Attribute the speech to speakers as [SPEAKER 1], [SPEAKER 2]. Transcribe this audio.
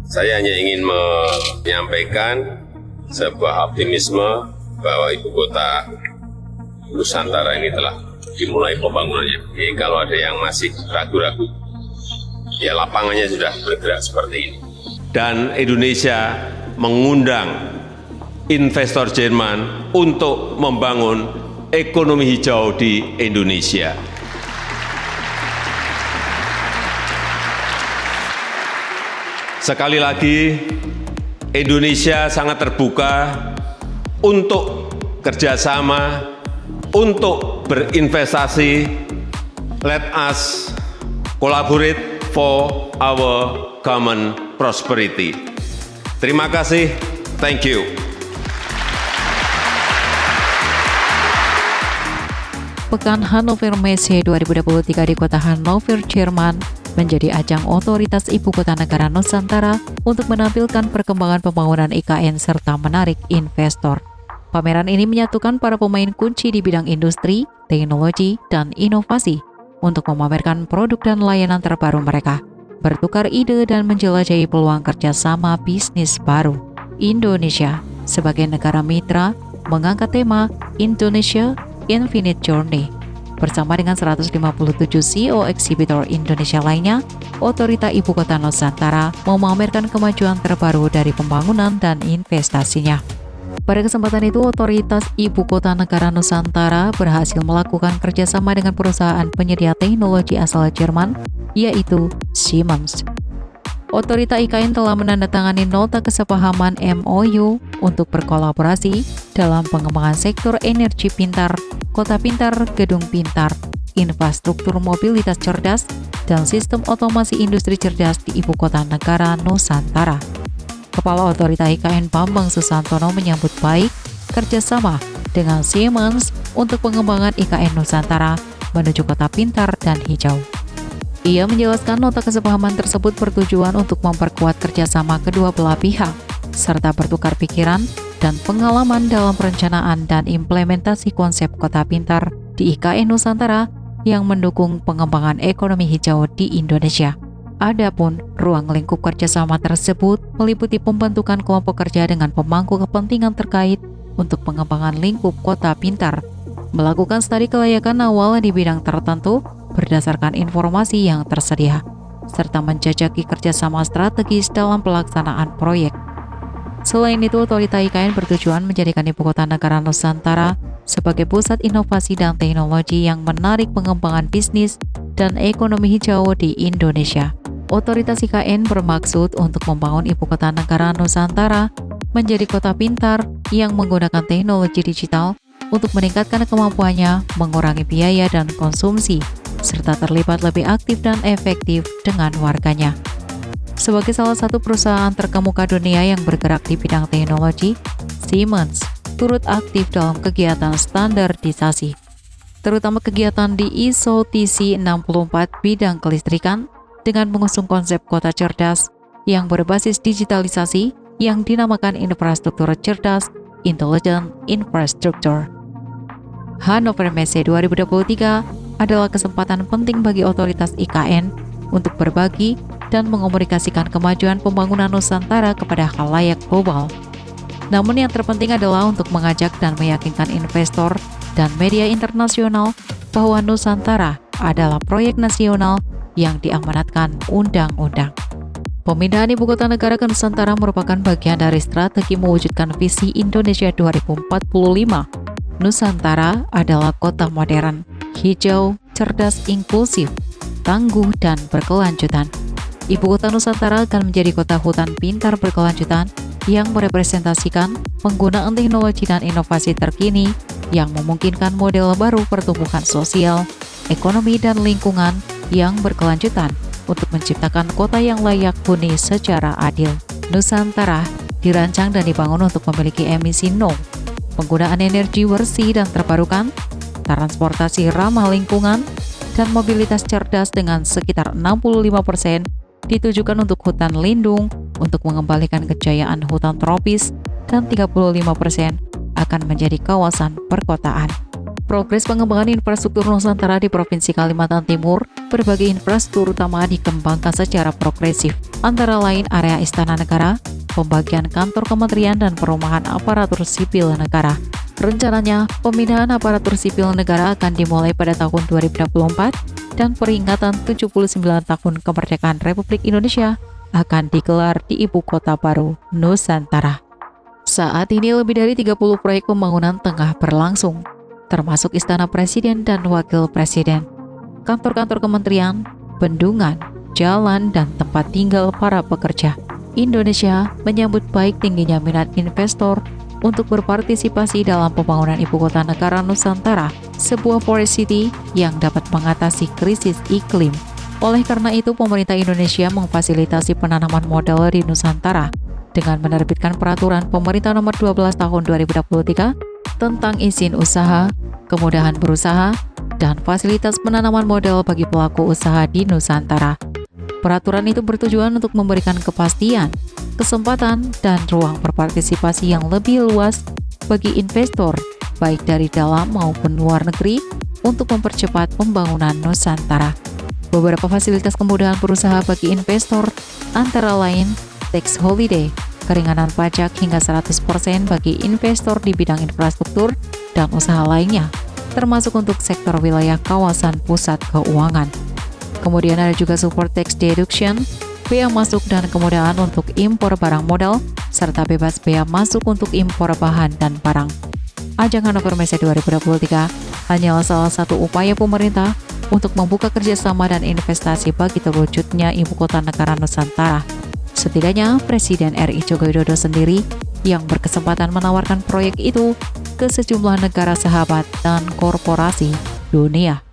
[SPEAKER 1] Saya hanya ingin menyampaikan sebuah optimisme bahwa ibu kota Nusantara ini telah dimulai pembangunannya. Jadi kalau ada yang masih ragu-ragu, ya lapangannya sudah bergerak seperti ini. Dan Indonesia mengundang investor Jerman untuk membangun ekonomi hijau di Indonesia. Sekali lagi, Indonesia sangat terbuka untuk kerjasama, untuk berinvestasi. Let us collaborate for our common prosperity. Terima kasih. Thank you.
[SPEAKER 2] Pekan Hannover Messe 2023 di kota Hannover, Jerman menjadi ajang otoritas ibu kota negara Nusantara untuk menampilkan perkembangan pembangunan IKN serta menarik investor. Pameran ini menyatukan para pemain kunci di bidang industri, teknologi, dan inovasi untuk memamerkan produk dan layanan terbaru mereka, bertukar ide dan menjelajahi peluang kerjasama bisnis baru. Indonesia sebagai negara mitra mengangkat tema Indonesia Infinite Journey. Bersama dengan 157 CEO eksibitor Indonesia lainnya, Otorita Ibu Kota Nusantara memamerkan kemajuan terbaru dari pembangunan dan investasinya. Pada kesempatan itu, Otoritas Ibu Kota Negara Nusantara berhasil melakukan kerjasama dengan perusahaan penyedia teknologi asal Jerman, yaitu Siemens. Otorita IKN telah menandatangani nota kesepahaman MOU untuk berkolaborasi dalam pengembangan sektor energi pintar, kota pintar, gedung pintar, infrastruktur mobilitas cerdas, dan sistem otomasi industri cerdas di Ibu Kota Negara Nusantara. Kepala Otorita IKN Bambang Susantono menyambut baik kerjasama dengan Siemens untuk pengembangan IKN Nusantara menuju kota pintar dan hijau. Ia menjelaskan nota kesepahaman tersebut bertujuan untuk memperkuat kerjasama kedua belah pihak, serta bertukar pikiran dan pengalaman dalam perencanaan dan implementasi konsep kota pintar di IKN Nusantara yang mendukung pengembangan ekonomi hijau di Indonesia. Adapun ruang lingkup kerjasama tersebut meliputi pembentukan kelompok kerja dengan pemangku kepentingan terkait untuk pengembangan lingkup kota pintar, melakukan studi kelayakan awal di bidang tertentu berdasarkan informasi yang tersedia, serta menjajaki kerjasama strategis dalam pelaksanaan proyek. Selain itu, Otorita IKN bertujuan menjadikan Ibu Kota Negara Nusantara sebagai pusat inovasi dan teknologi yang menarik pengembangan bisnis dan ekonomi hijau di Indonesia. Otoritas IKN bermaksud untuk membangun Ibu Kota Negara Nusantara menjadi kota pintar yang menggunakan teknologi digital untuk meningkatkan kemampuannya mengurangi biaya dan konsumsi, serta terlibat lebih aktif dan efektif dengan warganya. Sebagai salah satu perusahaan terkemuka dunia yang bergerak di bidang teknologi, Siemens turut aktif dalam kegiatan standarisasi, terutama kegiatan di ISO TC64 bidang kelistrikan dengan mengusung konsep kota cerdas yang berbasis digitalisasi yang dinamakan infrastruktur cerdas, Intelligent Infrastructure. Hannover Messe 2023 adalah kesempatan penting bagi otoritas IKN untuk berbagi dan mengomunikasikan kemajuan pembangunan Nusantara kepada khalayak global. Namun yang terpenting adalah untuk mengajak dan meyakinkan investor dan media internasional bahwa Nusantara adalah proyek nasional yang diamanatkan undang-undang. Pemindahan Ibu Kota Negara ke Nusantara merupakan bagian dari strategi mewujudkan visi Indonesia 2045. Nusantara adalah kota modern, hijau, cerdas, inklusif, tangguh, dan berkelanjutan. Ibu Kota Nusantara akan menjadi kota hutan pintar berkelanjutan yang merepresentasikan penggunaan teknologi dan inovasi terkini yang memungkinkan model baru pertumbuhan sosial, ekonomi, dan lingkungan yang berkelanjutan untuk menciptakan kota yang layak huni secara adil. Nusantara dirancang dan dibangun untuk memiliki emisi nol, penggunaan energi bersih dan terbarukan, transportasi ramah lingkungan, dan mobilitas cerdas dengan sekitar 65% ditujukan untuk hutan lindung untuk mengembalikan kejayaan hutan tropis dan 35% akan menjadi kawasan perkotaan. Progres pengembangan infrastruktur Nusantara di Provinsi Kalimantan Timur, berbagai infrastruktur utama dikembangkan secara progresif, antara lain area Istana Negara, pembagian kantor kementerian dan perumahan aparatur sipil negara. Rencananya, pemindahan aparatur sipil negara akan dimulai pada tahun 2024 dan peringatan 79 tahun kemerdekaan Republik Indonesia akan digelar di Ibu Kota Baru, Nusantara. Saat ini lebih dari 30 proyek pembangunan tengah berlangsung, termasuk Istana Presiden dan Wakil Presiden, kantor-kantor kementerian, bendungan, jalan, dan tempat tinggal para pekerja. Indonesia menyambut baik tingginya minat investor untuk berpartisipasi dalam pembangunan Ibu Kota Negara Nusantara, sebuah forest city yang dapat mengatasi krisis iklim. Oleh karena itu, pemerintah Indonesia memfasilitasi penanaman modal di Nusantara dengan menerbitkan Peraturan Pemerintah Nomor 12 Tahun 2023 tentang izin usaha, kemudahan berusaha, dan fasilitas penanaman modal bagi pelaku usaha di Nusantara. Peraturan itu bertujuan untuk memberikan kepastian, kesempatan, dan ruang berpartisipasi yang lebih luas bagi investor, baik dari dalam maupun luar negeri, untuk mempercepat pembangunan Nusantara. Beberapa fasilitas kemudahan berusaha bagi investor antara lain tax holiday, keringanan pajak hingga 100% bagi investor di bidang infrastruktur dan usaha lainnya, termasuk untuk sektor wilayah kawasan pusat keuangan. Kemudian ada juga support tax deduction, bea masuk dan kemudahan untuk impor barang modal, serta bebas bea masuk untuk impor bahan dan barang. Ajang Hannover Messe 2023 hanyalah salah satu upaya pemerintah untuk membuka kerjasama dan investasi bagi terwujudnya Ibu Kota Negara Nusantara. Setidaknya, Presiden RI Joko Widodo sendiri yang berkesempatan menawarkan proyek itu ke sejumlah negara sahabat dan korporasi dunia.